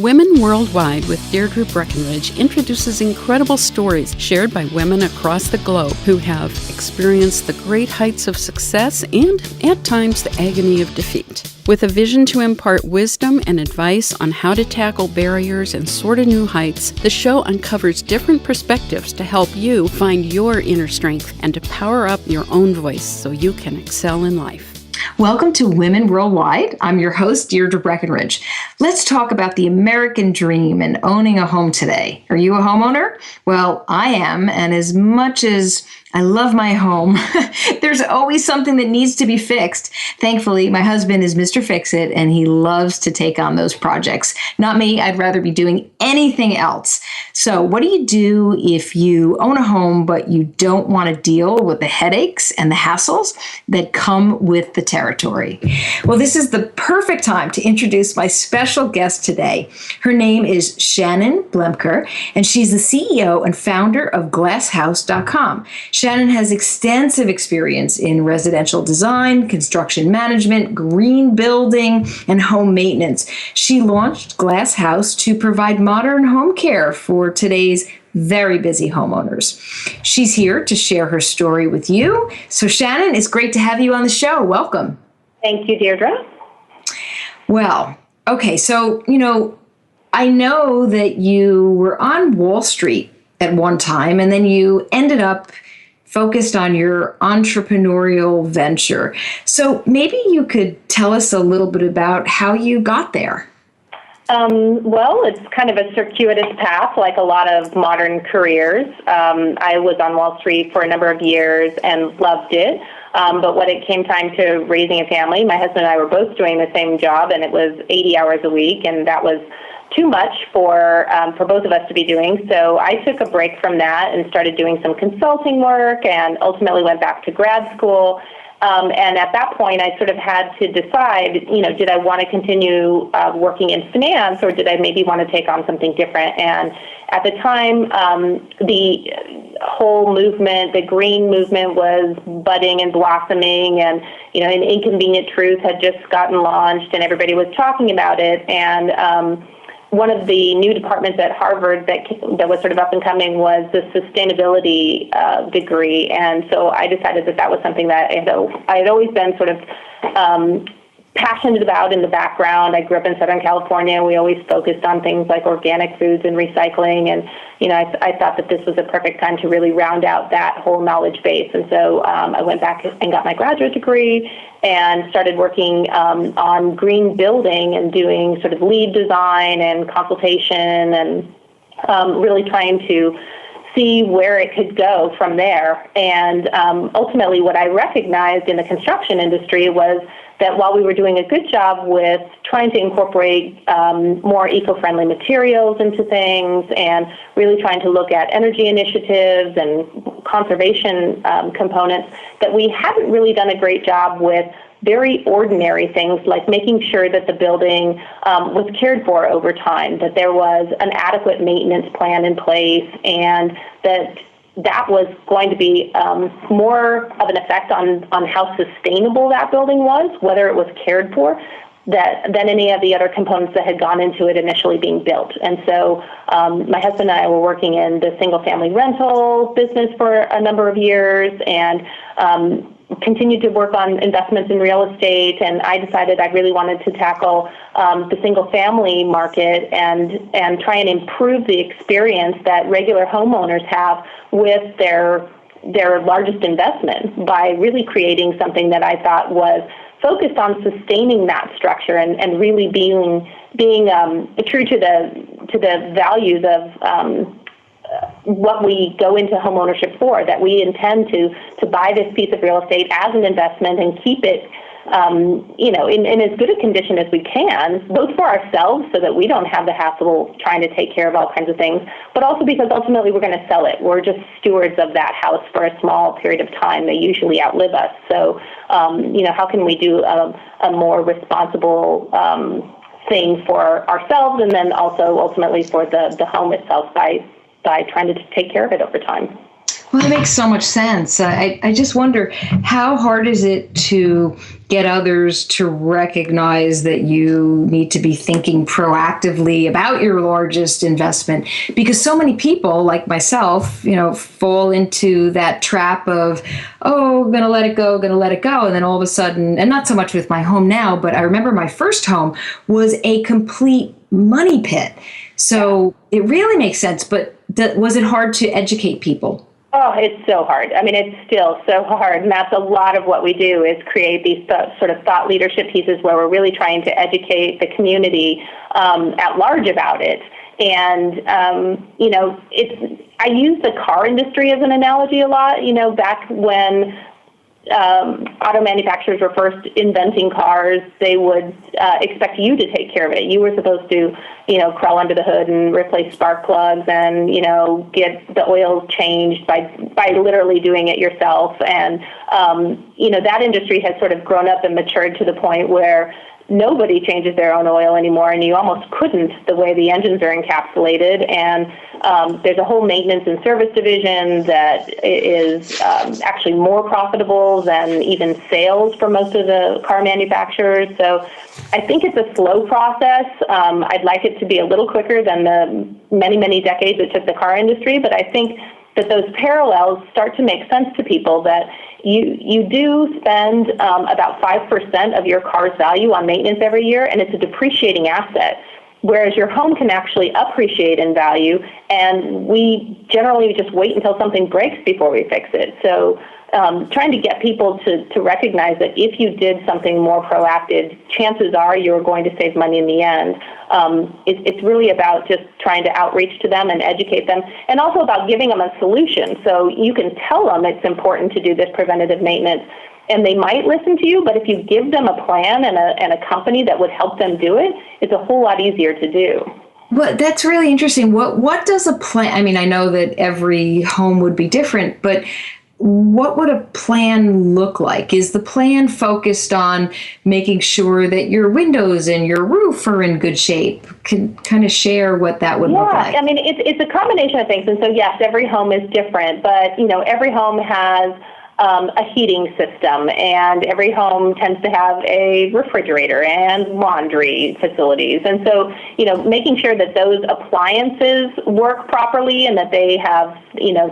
Women Worldwide with Deirdre Breakenridge introduces incredible stories shared by women across the globe who have experienced the great heights of success and, at times, the agony of defeat. With a vision to impart wisdom and advice on how to tackle barriers and soar to new heights, the show uncovers different perspectives to help you find your inner strength and to power up your own voice so you can excel in life. Welcome to Women Worldwide. I'm your host, Deirdre Breakenridge. Let's talk about the American dream and owning a home today. Are you a homeowner? Well, I am, and as much as I love my home, there's always something that needs to be fixed. Thankfully, my husband is Mr. Fix-It, and he loves to take on those projects. Not me. I'd rather be doing anything else. So what do you do if you own a home, but you don't want to deal with the headaches and the hassles that come with the territory? Well, this is the perfect time to introduce my special guest today. Her name is Shannon Bloemker, and she's the CEO and founder of Glasshouse.com. Shannon has extensive experience in residential design, construction management, green building, and home maintenance. She launched Glasshouse to provide modern home care for today's very busy homeowners. She's here to share her story with you. So Shannon, it's great to have you on the show. Welcome. Thank you, Deirdre. Well, okay, so, I know that you were on Wall Street at one time, and then you ended up focused on your entrepreneurial venture. So maybe you could tell us a little bit about how you got there. Well, it's kind of a circuitous path, like a lot of modern careers. I was on Wall Street for a number of years and loved it. But when it came time to raising a family, my husband and I were both doing the same job, and it was 80 hours a week, and that was too much for both of us to be doing. So I took a break from that and started doing some consulting work and ultimately went back to grad school. And at that point, I sort of had to decide, did I want to continue working in finance, or did I maybe want to take on something different? And at the time, the whole movement, the green movement, was budding and blossoming, and an Inconvenient Truth had just gotten launched, and everybody was talking about it. And one of the new departments at Harvard that was sort of up and coming was the sustainability degree, and so I decided that was something that I had always been sort of passionate about in the background. I grew up in Southern California. We always focused on things like organic foods and recycling, and I thought that this was a perfect time to really round out that whole knowledge base. And so I went back and got my graduate degree and started working on green building and doing sort of lead design and consultation, and really trying to see where it could go from there. And ultimately what I recognized in the construction industry was that while we were doing a good job with trying to incorporate more eco-friendly materials into things and really trying to look at energy initiatives and conservation components, that we hadn't really done a great job with very ordinary things like making sure that the building was cared for over time, that there was an adequate maintenance plan in place, and that was going to be more of an effect on how sustainable that building was, whether it was cared for, than any of the other components that had gone into it initially being built. And so my husband and I were working in the single-family rental business for a number of years, and continued to work on investments in real estate, and I decided I really wanted to tackle the single-family market and try and improve the experience that regular homeowners have with their largest investment by really creating something that I thought was focused on sustaining that structure and really being true to the values of what we go into homeownership for, that we intend to buy this piece of real estate as an investment and keep it in as good a condition as we can, both for ourselves so that we don't have the hassle trying to take care of all kinds of things, but also because ultimately we're going to sell it. We're just stewards of that house for a small period of time. They usually outlive us. So, how can we do a more responsible thing for ourselves, and then also ultimately for the home itself by trying to take care of it over time? Well, that makes so much sense. I just wonder, how hard is it to get others to recognize that you need to be thinking proactively about your largest investment? Because so many people, like myself, fall into that trap of, oh, I'm going to let it go, going to let it go. And then all of a sudden, and not so much with my home now, but I remember my first home was a complete money pit. So it really makes sense. But was it hard to educate people? Oh, it's so hard. I mean, it's still so hard. And that's a lot of what we do, is create these sort of thought leadership pieces where we're really trying to educate the community at large about it. And, I use the car industry as an analogy a lot. Back when auto manufacturers were first inventing cars, they would expect you to take care of it. You were supposed to, crawl under the hood and replace spark plugs and, get the oil changed by literally doing it yourself. And, that industry has sort of grown up and matured to the point where nobody changes their own oil anymore, and you almost couldn't, the way the engines are encapsulated. And there's a whole maintenance and service division that is actually more profitable than even sales for most of the car manufacturers. So I think it's a slow process. I'd like it to be a little quicker than the many, many decades it took the car industry, but I think that those parallels start to make sense to people, that you do spend about 5% of your car's value on maintenance every year, and it's a depreciating asset, whereas your home can actually appreciate in value, and we generally just wait until something breaks before we fix it. So trying to get people to recognize that if you did something more proactive, chances are you're going to save money in the end. It's really about just trying to outreach to them and educate them, and also about giving them a solution. So you can tell them it's important to do this preventative maintenance, and they might listen to you, but if you give them a plan and a company that would help them do it, it's a whole lot easier to do. Well, that's really interesting. What does a plan, I mean, I know that every home would be different, but what would a plan look like? Is the plan focused on making sure that your windows and your roof are in good shape? Can kind of share what that would look like? I mean, it's a combination of things. And so, yes, every home is different, but, every home has a heating system, and every home tends to have a refrigerator and laundry facilities. And so, making sure that those appliances work properly, and that they have,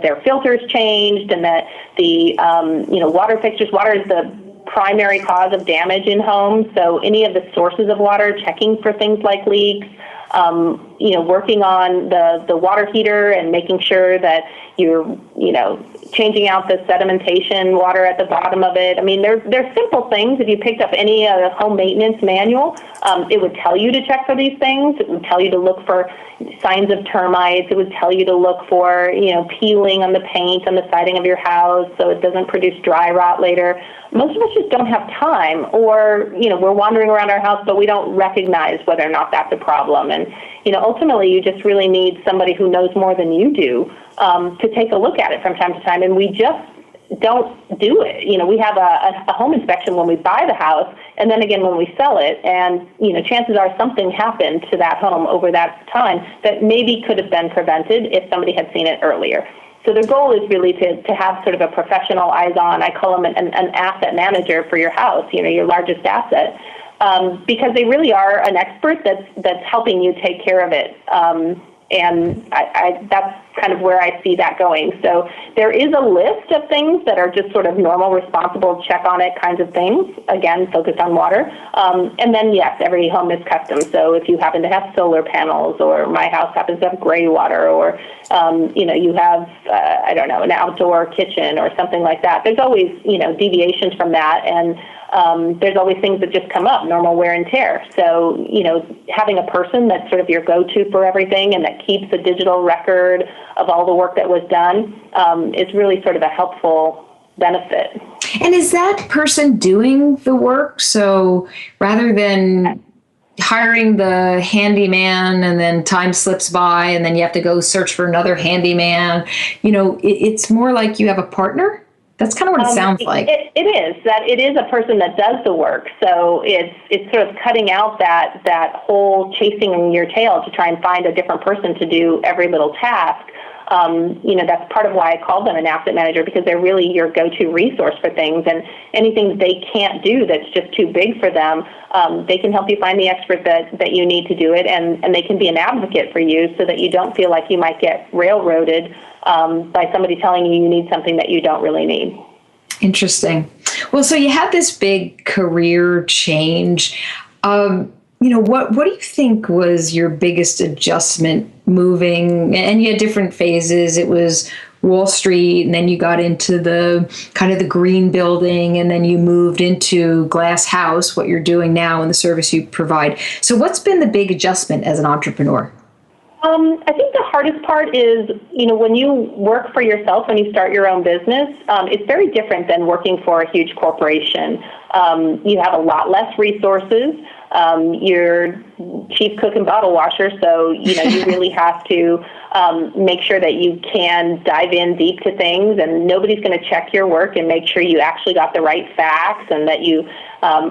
their filters changed, and that the, water fixtures, water is the primary cause of damage in homes. So any of the sources of water, checking for things like leaks, working on the water heater and making sure that you're, changing out the sedimentation water at the bottom of it. I mean, they're simple things. If you picked up any home maintenance manual, it would tell you to check for these things. It would tell you to look for signs of termites. It would tell you to look for, peeling on the paint on the siding of your house so it doesn't produce dry rot later. Most of us just don't have time, or, we're wandering around our house, but we don't recognize whether or not that's a problem. And, ultimately, you just really need somebody who knows more than you do to take a look at it from time to time. And we just don't do it. We have a home inspection when we buy the house, and then again when we sell it. And, chances are something happened to that home over that time that maybe could have been prevented if somebody had seen it earlier. So the goal is really to have sort of a professional eyes-on. I call them an asset manager for your house, your largest asset, because they really are an expert that's helping you take care of it. And that's kind of where I see that going. So there is a list of things that are just sort of normal, responsible, check on it kinds of things, again, focused on water. And then, yes, every home is custom. So if you happen to have solar panels, or my house happens to have gray water, or, you have, an outdoor kitchen or something like that, there's always, deviations from that. And there's always things that just come up, normal wear and tear. So, having a person that's sort of your go-to for everything and that keeps a digital record of all the work that was done is really sort of a helpful benefit. And is that person doing the work? So rather than hiring the handyman and then time slips by and then you have to go search for another handyman, it's more like you have a partner? That's kind of what it sounds like. It is that it is a person that does the work. So it's sort of cutting out that whole chasing your tail to try and find a different person to do every little task. That's part of why I call them an asset manager, because they're really your go-to resource for things. And anything they can't do that's just too big for them, they can help you find the expert that you need to do it, and they can be an advocate for you so that you don't feel like you might get railroaded by somebody telling you need something that you don't really need. Interesting. Well, so you had this big career change. What do you think was your biggest adjustment moving? And you had different phases. It was Wall Street, and then you got into the kind of the green building, and then you moved into Glasshouse, what you're doing now and the service you provide. So what's been the big adjustment as an entrepreneur? I think the hardest part is, when you work for yourself, when you start your own business, it's very different than working for a huge corporation. You have a lot less resources. You're chief cook and bottle washer, so you really have to make sure that you can dive in deep to things, and nobody's going to check your work and make sure you actually got the right facts and that you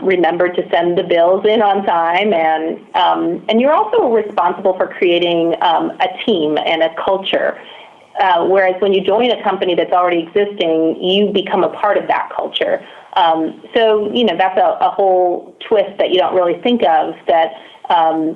remembered to send the bills in on time. And you're also responsible for creating a team and a culture. Whereas when you join a company that's already existing, you become a part of that culture. So that's a whole twist that you don't really think of, that,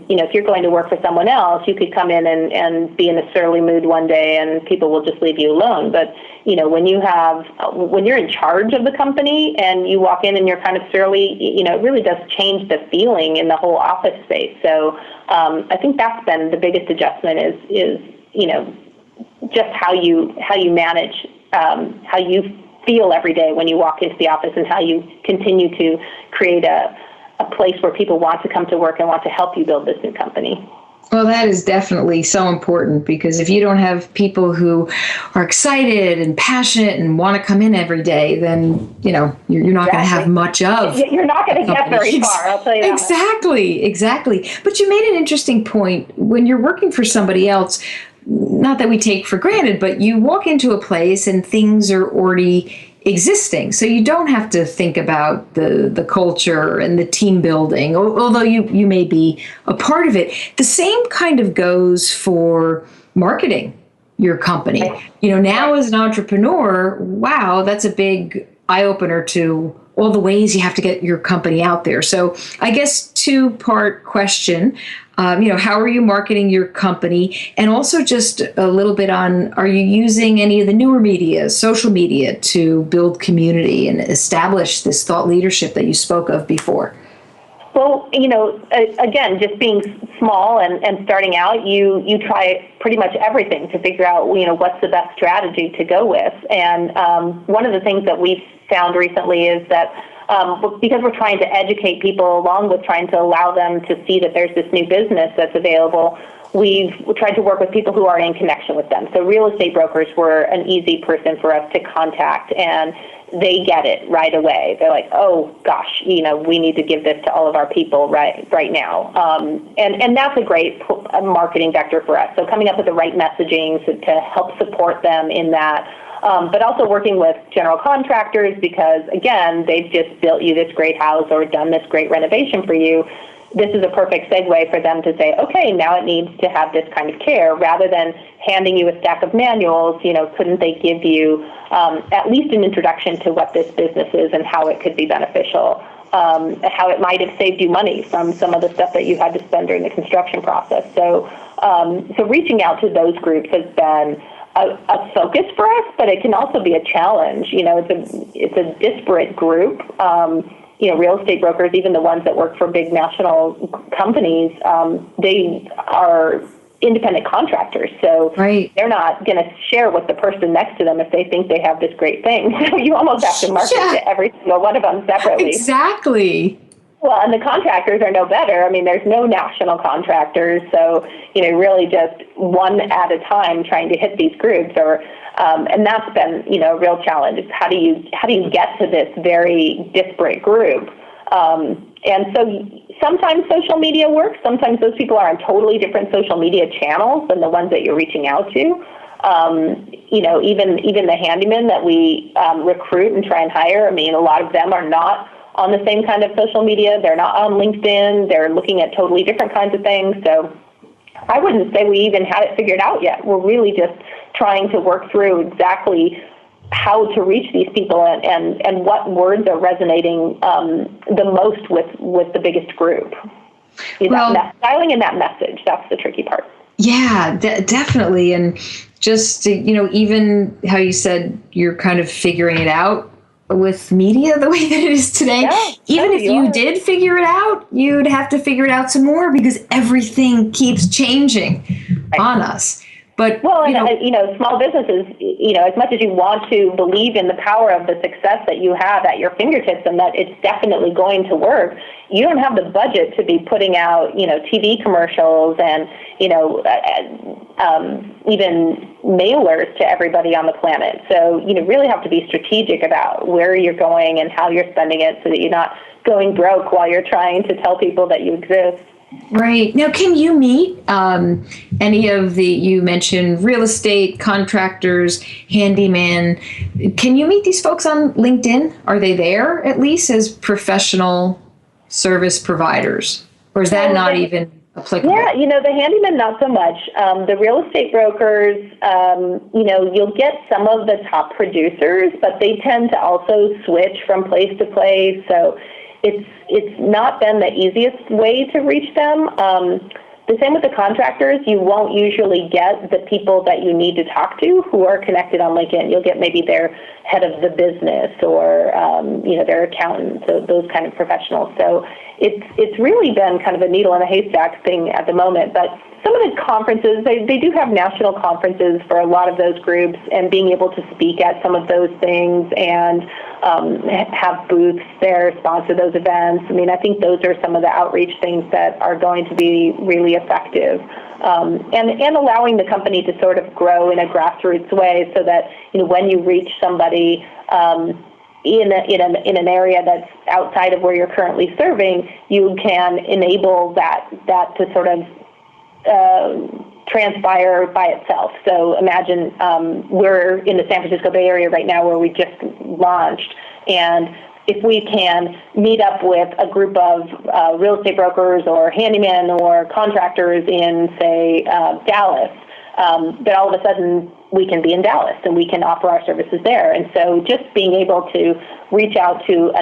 if you're going to work for someone else, you could come in and be in a surly mood one day and people will just leave you alone. But, when you're in charge of the company and you walk in and you're kind of surly, it really does change the feeling in the whole office space. So, I think that's been the biggest adjustment is just how you manage, how you feel every day when you walk into the office, and how you continue to create a place where people want to come to work and want to help you build this new company. Well, that is definitely so important, because if you don't have people who are excited and passionate and want to come in every day, then, you're not going to have much of. You're not going to get very far, I'll tell you that. Exactly. But you made an interesting point. When you're working for somebody else, not that we take for granted, but you walk into a place and things are already existing. So you don't have to think about the culture and the team building, although you may be a part of it. The same kind of goes for marketing your company. Now as an entrepreneur, wow, that's a big eye-opener to all the ways you have to get your company out there. So I guess two-part question. How are you marketing your company? And also just a little bit on, are you using any of the newer media, social media, to build community and establish this thought leadership that you spoke of before? Well, again, just being small and starting out, you try pretty much everything to figure out, what's the best strategy to go with. And one of the things that we've found recently is that because we're trying to educate people along with trying to allow them to see that there's this new business that's available, we've tried to work with people who are in connection with them. So real estate brokers were an easy person for us to contact, and they get it right away. They're like, oh gosh, we need to give this to all of our people right now. And that's a great marketing vector for us. So coming up with the right messaging to help support them in that. But also working with general contractors, because, again, they've just built you this great house or done this great renovation for you. This is a perfect segue for them to say, okay, now it needs to have this kind of care. Rather than handing you a stack of manuals, couldn't they give you at least an introduction to what this business is and how it could be beneficial, how it might have saved you money from some of the stuff that you had to spend during the construction process. So reaching out to those groups has been a focus for us, but it can also be a challenge. It's a disparate group. Real estate brokers, even the ones that work for big national companies, they are independent contractors. So They're not going to share with the person next to them if they think they have this great thing. So you almost have to market to every single one of them separately. Exactly. Well, and the contractors are no better. I mean, there's no national contractors, so really just one at a time trying to hit these groups, and that's been a real challenge. Is how do you get to this very disparate group? And so sometimes social media works. Sometimes those people are on totally different social media channels than the ones that you're reaching out to. Even the handymen that we recruit and try and hire. I mean, a lot of them are not on the same kind of social media. They're not on LinkedIn. They're looking at totally different kinds of things. So I wouldn't say we even had it figured out yet. We're really just trying to work through exactly how to reach these people and what words are resonating the most with the biggest group. Dialing in that message, that's the tricky part. Yeah, definitely. And just, even how you said you're kind of figuring it out with media the way that it is today. Yeah, even if you did figure it out, you'd have to figure it out some more because everything keeps changing on us. But small businesses, as much as you want to believe in the power of the success that you have at your fingertips and that it's definitely going to work, you don't have the budget to be putting out, TV commercials and, even mailers to everybody on the planet. So you really have to be strategic about where you're going and how you're spending it so that you're not going broke while you're trying to tell people that you exist. Right. Now, can you meet any of you mentioned real estate, contractors, handyman? Can you meet these folks on LinkedIn? Are they there at least as professional service providers? Or is that not even applicable? Yeah, the handyman, not so much. The real estate brokers, you'll get some of the top producers, but they tend to also switch from place to place. So it's not been the easiest way to reach them. The same with the contractors. You won't usually get the people that you need to talk to who are connected on LinkedIn. You'll get maybe their head of the business or their accountant, so those kind of professionals. So it's really been kind of a needle in a haystack thing at the moment. But some of the conferences, they do have national conferences for a lot of those groups, and being able to speak at some of those things and have booths there, sponsor those events. I mean, I think those are some of the outreach things that are going to be really effective. And allowing the company to sort of grow in a grassroots way so that, when you reach somebody in an area that's outside of where you're currently serving, you can enable that to sort of transpire by itself. So imagine we're in the San Francisco Bay Area right now where we just launched, and if we can meet up with a group of real estate brokers or handymen or contractors in, say, Dallas, then all of a sudden we can be in Dallas and we can offer our services there. And so just being able to reach out to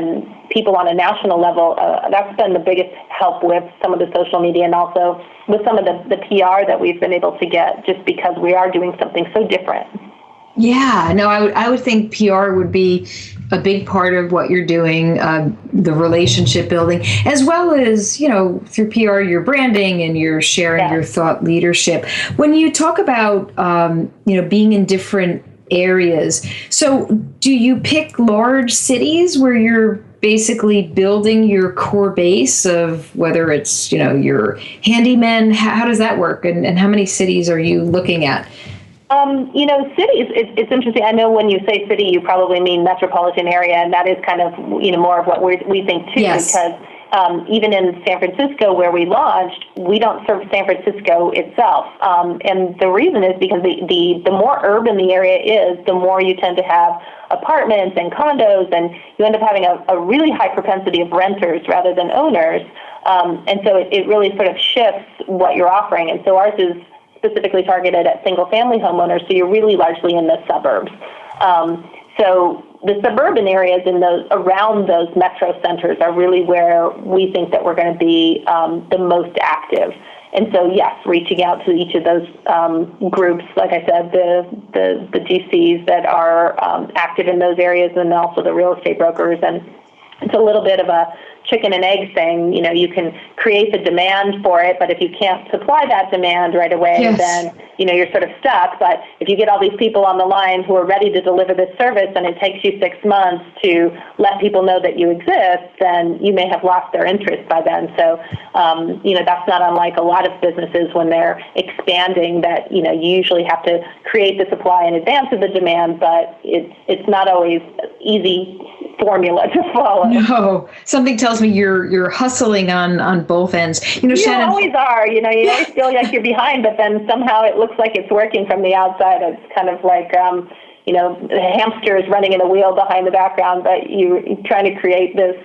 people on a national level, that's been the biggest help with some of the social media and also with some of the PR that we've been able to get, just because we are doing something so different. Yeah, no, I would think PR would be a big part of what you're doing, the relationship building, as well as, through PR, your branding and you're sharing your thought leadership. When you talk about, being in different areas, so do you pick large cities where you're basically building your core base of whether it's, your handyman? How does that work? And how many cities are you looking at? Cities, it's interesting. I know when you say city, you probably mean metropolitan area, and that is kind of, more of what we think too, because even in San Francisco where we launched, we don't serve San Francisco itself. And the reason is because the more urban the area is, the more you tend to have apartments and condos, and you end up having a really high propensity of renters rather than owners. And so it really sort of shifts what you're offering. And so ours is specifically targeted at single-family homeowners, so you're really largely in the suburbs. So the suburban areas around those metro centers are really where we think that we're going to be the most active. And so, yes, reaching out to each of those groups, like I said, the GCs that are active in those areas, and also the real estate brokers. And it's a little bit of a chicken and egg thing. You can create the demand for it, but if you can't supply that demand right away, then, you're sort of stuck. But if you get all these people on the line who are ready to deliver this service and it takes you 6 months to let people know that you exist, then you may have lost their interest by then. So, that's not unlike a lot of businesses when they're expanding, that, you usually have to create the supply in advance of the demand, but it's not always easy formula to follow. No, something tells me you're hustling on both ends. You Shannon, always are. You always feel like you're behind, but then somehow it looks like it's working from the outside. It's kind of like the hamster is running in a wheel behind the background, but you're trying to create this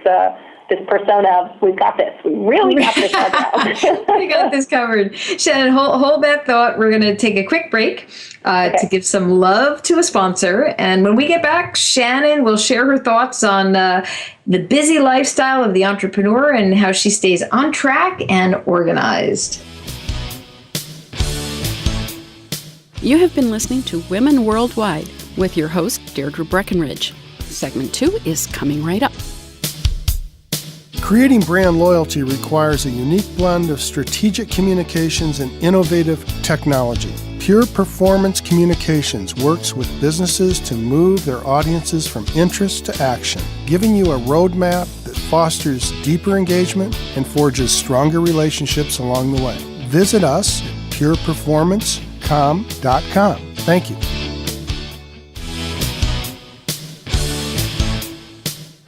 this persona of, we've got this. We really got this covered. We got this covered. Shannon, hold that thought. We're going to take a quick break to give some love to a sponsor. And when we get back, Shannon will share her thoughts on the busy lifestyle of the entrepreneur and how she stays on track and organized. You have been listening to Women Worldwide with your host, Deirdre Breakenridge. Segment 2 is coming right up. Creating brand loyalty requires a unique blend of strategic communications and innovative technology. Pure Performance Communications works with businesses to move their audiences from interest to action, giving you a roadmap that fosters deeper engagement and forges stronger relationships along the way. Visit us at pureperformancecom.com. Thank you.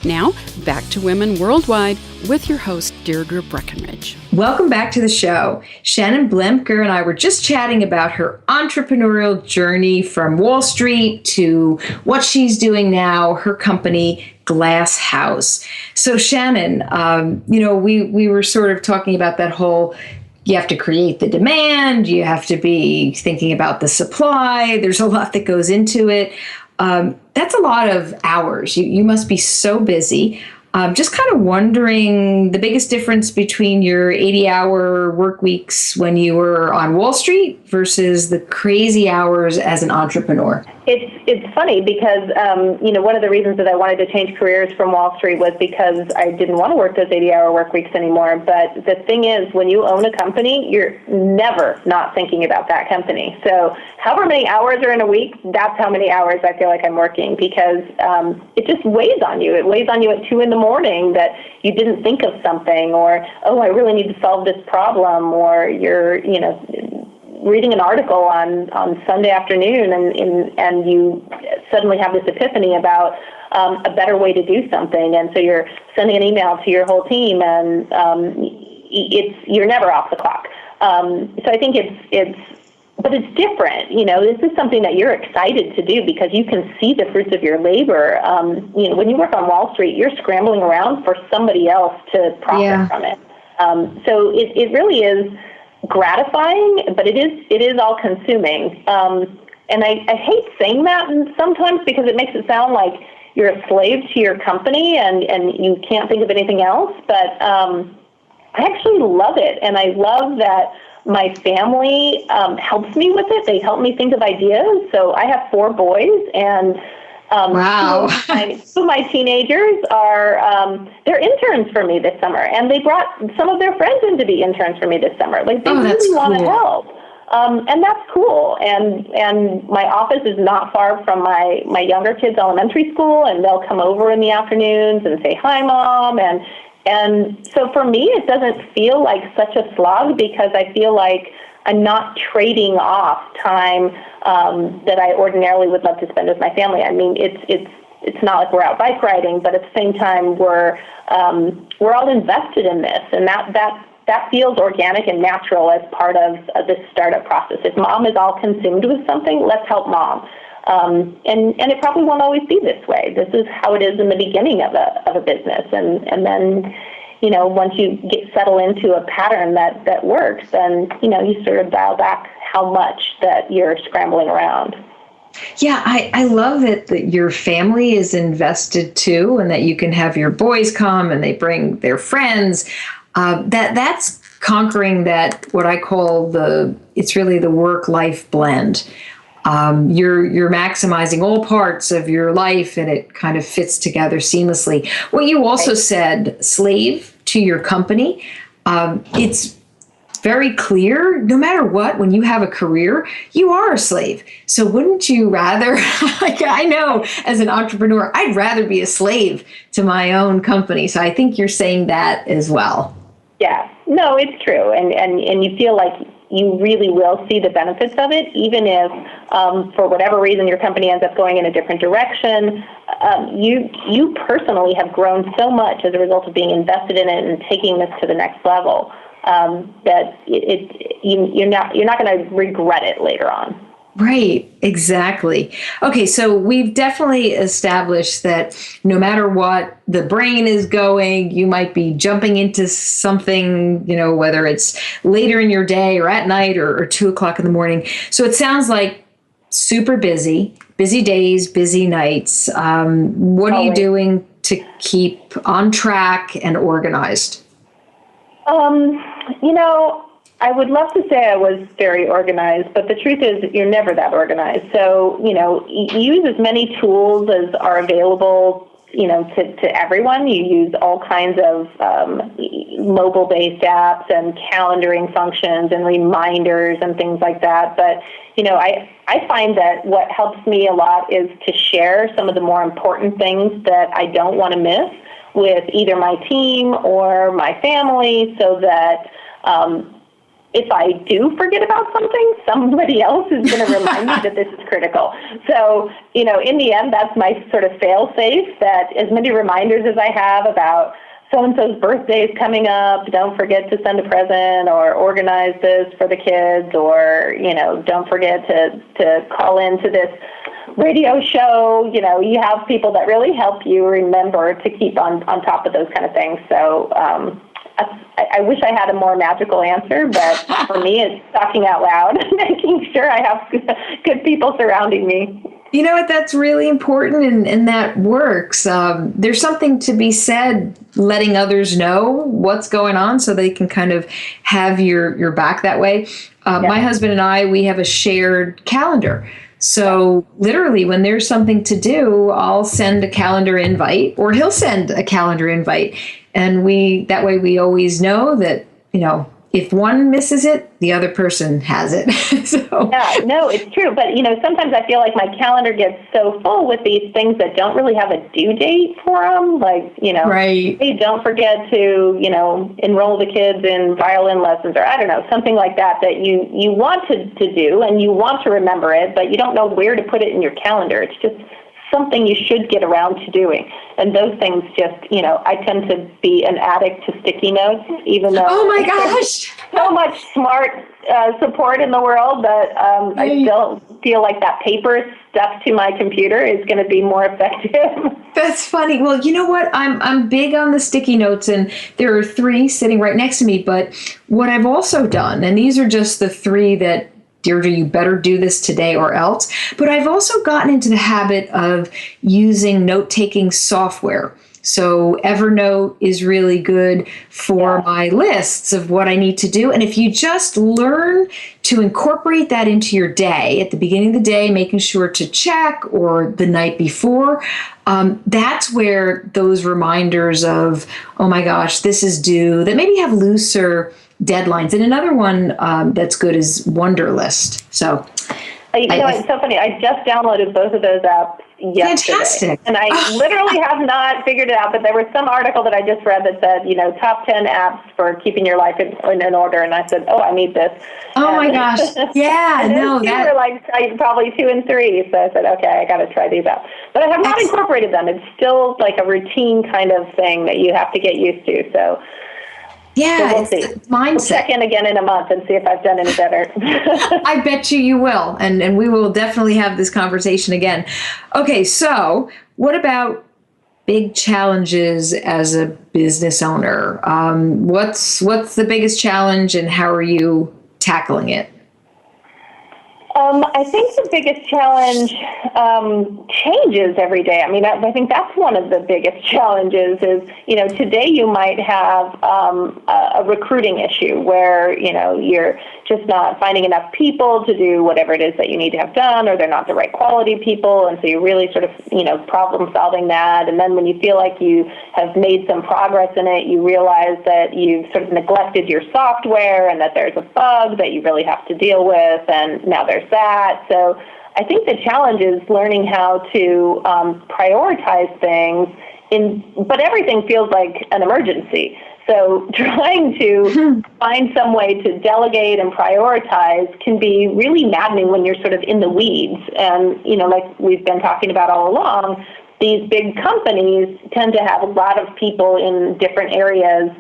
Now, back to Women Worldwide with your host, Deirdre Breakenridge. Welcome back to the show. Shannon Bloemker and I were just chatting about her entrepreneurial journey from Wall Street to what she's doing now, her company, Glasshouse. So Shannon, we were sort of talking about that whole, you have to create the demand, you have to be thinking about the supply, there's a lot that goes into it. That's a lot of hours. You must be so busy. Just kind of wondering the biggest difference between your 80-hour work weeks when you were on Wall Street versus the crazy hours as an entrepreneur. It's funny because, one of the reasons that I wanted to change careers from Wall Street was because I didn't want to work those 80-hour work weeks anymore. But the thing is, when you own a company, you're never not thinking about that company. So however many hours are in a week, that's how many hours I feel like I'm working, because it just weighs on you. It weighs on you at 2 a.m. that you didn't think of something, or, oh, I really need to solve this problem, or you're, reading an article on Sunday afternoon and you suddenly have this epiphany about a better way to do something, and so you're sending an email to your whole team, and you're never off the clock. So I think but it's different. This is something that you're excited to do because you can see the fruits of your labor. When you work on Wall Street, you're scrambling around for somebody else to profit from it. So it really is gratifying, but it is all consuming. And I hate saying that sometimes because it makes it sound like you're a slave to your company and you can't think of anything else. But I actually love it, and I love that my family helps me with it. They help me think of ideas. So I have 4 boys, and wow. Two of my teenagers are they're interns for me this summer, and they brought some of their friends in to be interns for me this summer. Like, they really want to help. And that's cool. And my office is not far from my younger kids' elementary school, and they'll come over in the afternoons and say, "Hi, Mom." And so for me, it doesn't feel like such a slog because I feel like I'm not trading off time that I ordinarily would love to spend with my family. I mean, it's not like we're out bike riding, but at the same time, we're all invested in this, and that feels organic and natural as part of this startup process. If Mom is all consumed with something, let's help Mom. And it probably won't always be this way. This is how it is in the beginning of a business, and then once you settle into a pattern that works, then you sort of dial back how much that you're scrambling around. Yeah, I love that your family is invested too, and that you can have your boys come and they bring their friends. That's conquering that, what I call it's really the work-life blend. You're maximizing all parts of your life, and it kind of fits together seamlessly. Well, you also said slave to your company. It's very clear, no matter what, when you have a career, you are a slave. So wouldn't you rather, I know as an entrepreneur, I'd rather be a slave to my own company. So I think you're saying that as well. Yeah, no, it's true. And you feel like you really will see the benefits of it, even if for whatever reason your company ends up going in a different direction. You personally have grown so much as a result of being invested in it and taking this to the next level that you're not going to regret it later on. Right, exactly. Okay, so we've definitely established that no matter what the brain is going, you might be jumping into something, whether it's later in your day or at night or 2 o'clock in the morning. So it sounds like super busy days, busy nights. What are you Always. doing to keep on track and organized? You know, I would love to say I was very organized, but the truth is you're never that organized. So, use as many tools as are available, to everyone. You use all kinds of mobile-based apps and calendaring functions and reminders and things like that. But, I find that what helps me a lot is to share some of the more important things that I don't want to miss with either my team or my family, so that if I do forget about something, somebody else is going to remind me that this is critical. So, in the end, that's my sort of fail-safe, that as many reminders as I have about so-and-so's birthday is coming up, don't forget to send a present or organize this for the kids, or, don't forget to call into this radio show. You have people that really help you remember to keep on top of those kind of things. So I wish I had a more magical answer, but for me, it's talking out loud, making sure I have good people surrounding me. You know what? That's really important, and that works. There's something to be said, letting others know what's going on so they can kind of have your back that way. My husband and I, we have a shared calendar. So literally, when there's something to do, I'll send a calendar invite, or he'll send a calendar invite. And that way we always know that, if one misses it, the other person has it. So. Yeah, no, it's true. But, sometimes I feel like my calendar gets so full with these things that don't really have a due date for them. Like, right. Hey, don't forget to, enroll the kids in violin lessons, or I don't know, something like that you want to do and you want to remember it, but you don't know where to put it in your calendar. It's just something you should get around to doing. And those things just, I tend to be an addict to sticky notes, even though oh my gosh, so much smart support in the world that I still feel like that paper stuff to my computer is going to be more effective. That's funny. Well, you know what? I'm big on the sticky notes, and there are 3 sitting right next to me. But what I've also done, and these are just the 3 that, Deirdre, you better do this today or else. But I've also gotten into the habit of using note-taking software. So Evernote is really good for my lists of what I need to do. And if you just learn to incorporate that into your day, at the beginning of the day, making sure to check, or the night before, that's where those reminders of, oh my gosh, this is due, that maybe have looser deadlines. And another one that's good is Wunderlist. So, it's so funny. I just downloaded both of those apps yesterday. Fantastic. And I literally have not figured it out, but there was some article that I just read that said, top 10 apps for keeping your life in order. And I said, I need this. Oh my gosh. Yeah, and no, that were like probably 2 and 3. So I said, okay, I got to try these out. But I have not incorporated them. It's still like a routine kind of thing that you have to get used to. So yeah, we'll see. Mindset. We'll check in again in a month and see if I've done any better. I bet you will. And we will definitely have this conversation again. Okay, so what about big challenges as a business owner? What's the biggest challenge, and how are you tackling it? I think the biggest challenge changes every day. I mean, I think that's one of the biggest challenges is, today you might have a recruiting issue where, you're just not finding enough people to do whatever it is that you need to have done, or they're not the right quality people. And so you're really sort of, problem solving that. And then when you feel like you have made some progress in it, you realize that you've sort of neglected your software and that there's a bug that you really have to deal with. And now there's that. So I think the challenge is learning how to prioritize things, but everything feels like an emergency. So trying to find some way to delegate and prioritize can be really maddening when you're sort of in the weeds. And, like we've been talking about all along, these big companies tend to have a lot of people in different areas,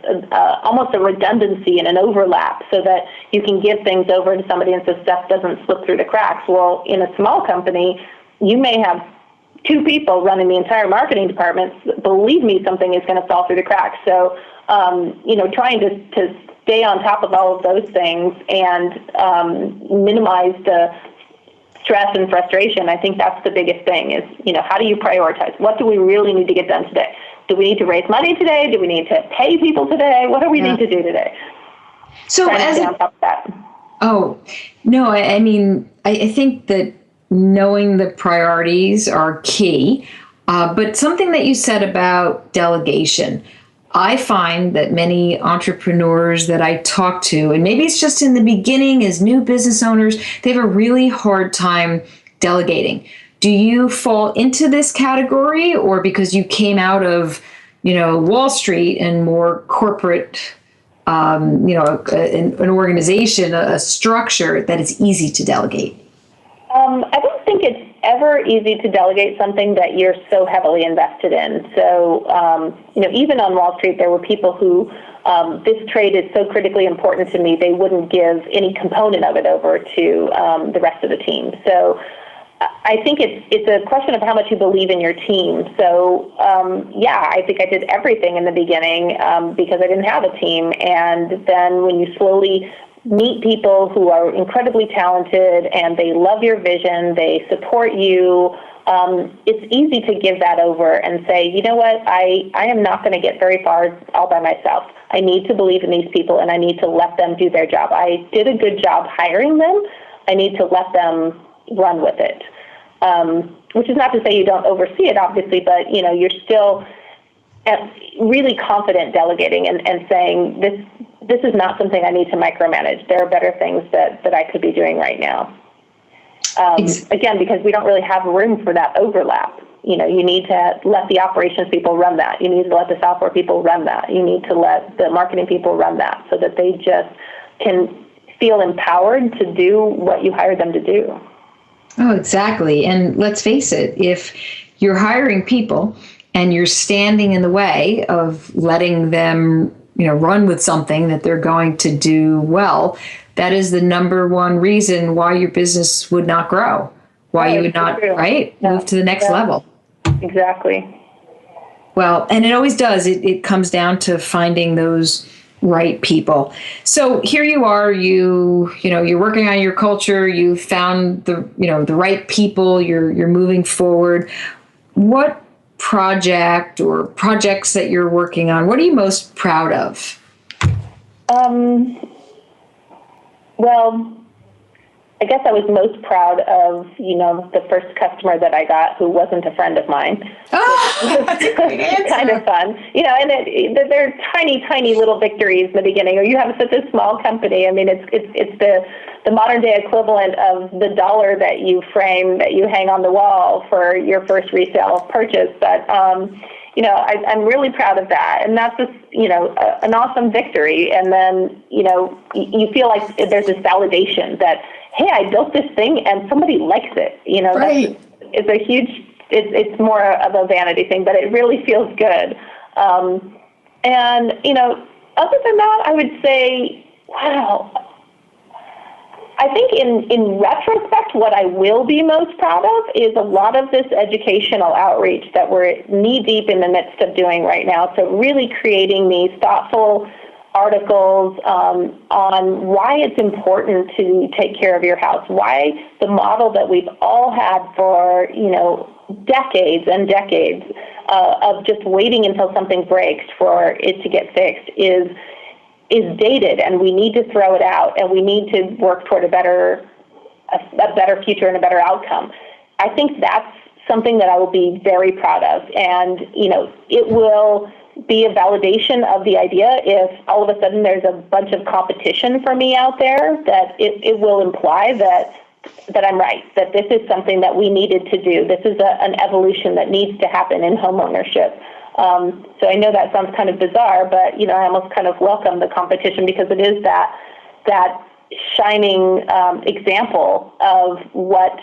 almost a redundancy and an overlap, so that you can give things over to somebody and so stuff doesn't slip through the cracks. Well, in a small company, you may have 2 people running the entire marketing department. Believe me, something is going to fall through the cracks. So, trying to stay on top of all of those things and minimize the stress and frustration, I think that's the biggest thing is, how do you prioritize? What do we really need to get done today? Do we need to raise money today? Do we need to pay people today? What do we need to do today? So as on top of that. Oh, no, I mean, I think that knowing the priorities are key, but something that you said about delegation, I find that many entrepreneurs that I talk to, and maybe it's just in the beginning as new business owners, they have a really hard time delegating. Do you fall into this category, or because you came out of, Wall Street and more corporate, an organization, a structure that is easy to delegate? I don't think it's ever easy to delegate something that you're so heavily invested in. So, even on Wall Street, there were people who, this trade is so critically important to me, they wouldn't give any component of it over to the rest of the team. So I think it's a question of how much you believe in your team. So, I think I did everything in the beginning because I didn't have a team. And then when you slowly meet people who are incredibly talented and they love your vision, they support you, it's easy to give that over and say, you know what, I am not going to get very far all by myself. I need to believe in these people and I need to let them do their job. I did a good job hiring them. I need to let them run with it. Which is not to say you don't oversee it, obviously, but you're still really confident delegating and saying this is not something I need to micromanage. There are better things that I could be doing right now. Again, because we don't really have room for that overlap. You need to let the operations people run that. You need to let the software people run that. You need to let the marketing people run that so that they just can feel empowered to do what you hired them to do. Oh, exactly. And let's face it, if you're hiring people and you're standing in the way of letting them run with something that they're going to do well, that is the number one reason why your business would not grow, why you would not, move to the next level. Exactly. Well, and it always does. It comes down to finding those right people. So here you are, you're working on your culture, you found the right people, you're moving forward. What project or projects that you're working on, what are you most proud of? Well, I guess I was most proud of, the first customer that I got who wasn't a friend of mine. Oh, that's a great answer. Kind of fun. And they're tiny, tiny little victories in the beginning. Or you have such a small company. I mean, it's the modern day equivalent of the dollar that you frame, that you hang on the wall for your first resale purchase. But, I'm really proud of that. And that's just, an awesome victory. And then, you feel like there's this validation that, hey, I built this thing and somebody likes it. Right. It's a huge, it's more of a vanity thing, but it really feels good. And, other than that, I would say, wow, I think in retrospect, what I will be most proud of is a lot of this educational outreach that we're knee-deep in the midst of doing right now. So really creating these thoughtful articles on why it's important to take care of your house, why the model that we've all had for, decades and decades of just waiting until something breaks for it to get fixed is dated, and we need to throw it out, and we need to work toward a better future and a better outcome. I think that's something that I will be very proud of, and it will be a validation of the idea if all of a sudden there's a bunch of competition for me out there, that it will imply that I'm right, that this is something that we needed to do. This is an evolution that needs to happen in homeownership. So I know that sounds kind of bizarre, but I almost kind of welcome the competition because it is that shining example of what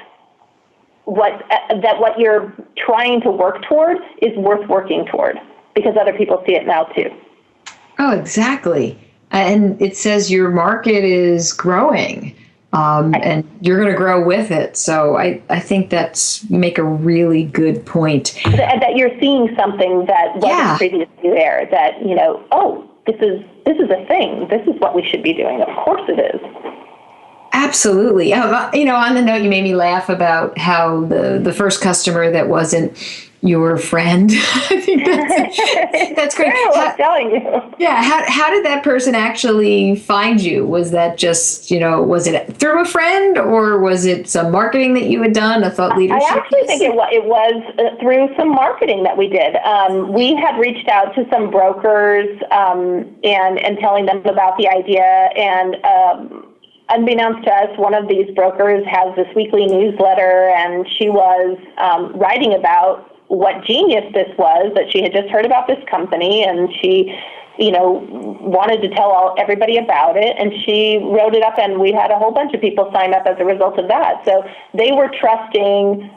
what you're trying to work toward is worth working toward, because other people see it now too. Oh, exactly. And it says your market is growing, and you're going to grow with it. So I think that's make a really good point. That you're seeing something that wasn't previously there, that, oh, this is a thing. This is what we should be doing. Of course it is. Absolutely. On the note, you made me laugh about how the first customer that wasn't your friend. I think that's great. I'm telling you. Yeah. How did that person actually find you? Was that just, was it through a friend, or was it some marketing that you had done, a thought leadership? I actually think it was through some marketing that we did. We had reached out to some brokers and telling them about the idea, and unbeknownst to us, one of these brokers has this weekly newsletter, and she was writing about what genius this was, that she had just heard about this company, and she, wanted to tell everybody about it, and she wrote it up, and we had a whole bunch of people sign up as a result of that. So they were trusting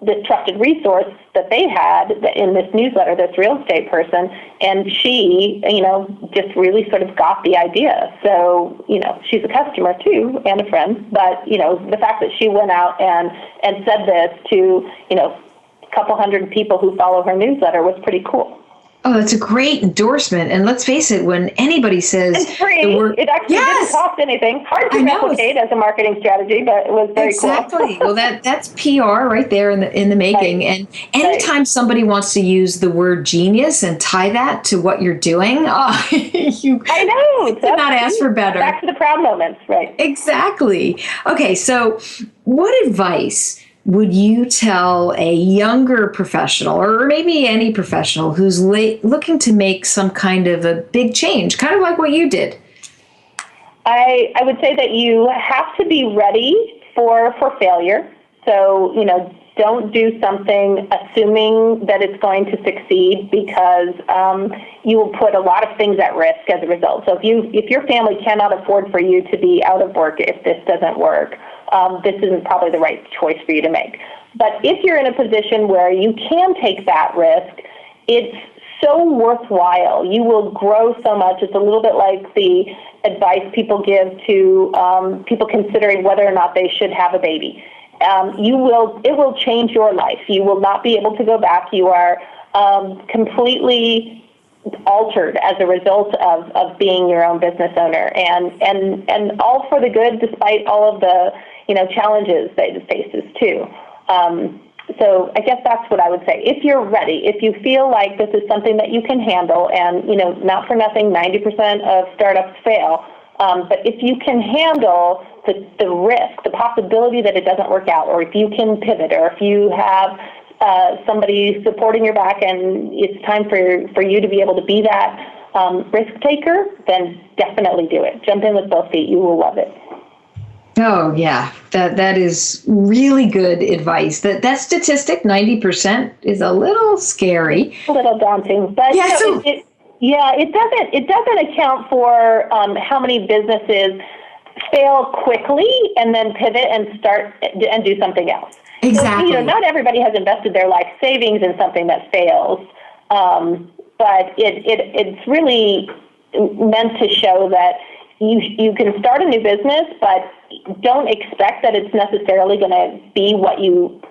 this trusted resource that they had in this newsletter, this real estate person, and she, just really sort of got the idea. So, she's a customer too, and a friend, but, the fact that she went out and said this to, a couple hundred people who follow her newsletter was pretty cool. Oh, that's a great endorsement. And let's face it, when anybody says it's free, it actually didn't cost anything. Hard to replicate as a marketing strategy, but it was very cool. Exactly. Well, that's PR right there in the making. Right. And anytime somebody wants to use the word genius and tie that to what you're doing, I know. Did not ask for better. Back to the proud moments, right? Exactly. Okay, so what advice would you tell a younger professional, or maybe any professional who's looking to make some kind of a big change, kind of like what you did? I would say that you have to be ready for failure. So, don't do something assuming that it's going to succeed, because you will put a lot of things at risk as a result. So if your family cannot afford for you to be out of work if this doesn't work, this isn't probably the right choice for you to make. But if you're in a position where you can take that risk, it's so worthwhile. You will grow so much. It's a little bit like the advice people give to people considering whether or not they should have a baby. It will change your life. You will not be able to go back. You are completely altered as a result of being your own business owner, and all for the good, despite all of the challenges that it faces too. So I guess that's what I would say. If you're ready, if you feel like this is something that you can handle, and not for nothing, 90% of startups fail. But if you can handle the risk, the possibility that it doesn't work out, or if you can pivot, or if you have somebody supporting your back, and it's time for you to be able to be that risk taker, then definitely do it. Jump in with both feet. You will love it. Oh, yeah. That is really good advice. That statistic, 90%, is a little scary. A little daunting. But it doesn't account for how many businesses fail quickly and then pivot and start and do something else. Exactly. So, not everybody has invested their life savings in something that fails, but it's really meant to show that you can start a new business, but don't expect that it's necessarily going to be what you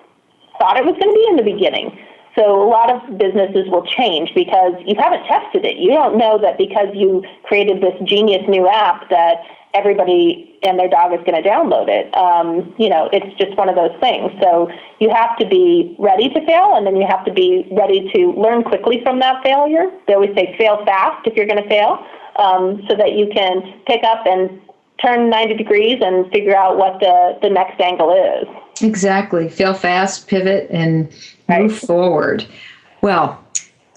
thought it was going to be in the beginning. So a lot of businesses will change because you haven't tested it. You don't know that because you created this genius new app that everybody and their dog is going to download it. It's just one of those things. So you have to be ready to fail, and then you have to be ready to learn quickly from that failure. They always say fail fast if you're going to fail, so that you can pick up and turn 90 degrees and figure out what the next angle is. Exactly. Fail fast, pivot, and move forward. Well,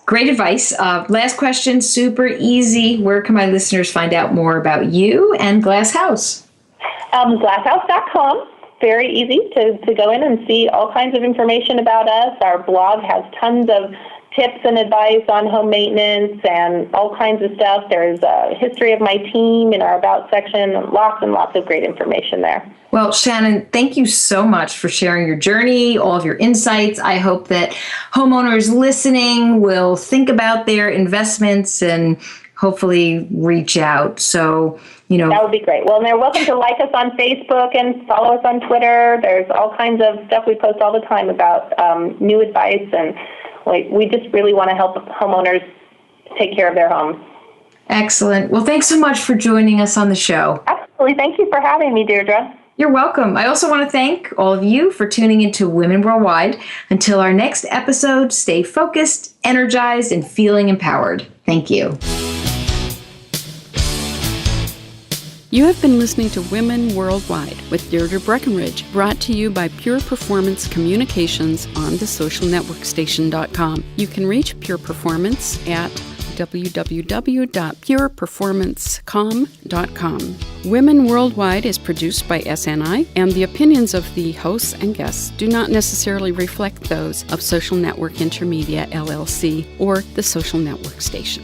great advice. Last question, super easy. Where can my listeners find out more about you and Glasshouse? Glasshouse.com. Very easy to go in and see all kinds of information about us. Our blog has tons of tips and advice on home maintenance and all kinds of stuff. There's a history of my team in our About section, lots and lots of great information there. Well, Shannon, thank you so much for sharing your journey, all of your insights. I hope that homeowners listening will think about their investments and hopefully reach out. So, that would be great. Well, and they're welcome to like us on Facebook and follow us on Twitter. There's all kinds of stuff we post all the time about new advice, and we just really want to help homeowners take care of their homes. Excellent. Well, thanks so much for joining us on the show. Absolutely. Thank you for having me, Deirdre. You're welcome. I also want to thank all of you for tuning into Women Worldwide. Until our next episode, stay focused, energized, and feeling empowered. Thank you. You have been listening to Women Worldwide with Deirdre Breakenridge, brought to you by Pure Performance Communications on thesocialnetworkstation.com. You can reach Pure Performance at www.pureperformancecom.com. Women Worldwide is produced by SNI, and the opinions of the hosts and guests do not necessarily reflect those of Social Network Intermedia, LLC, or the Social Network Station.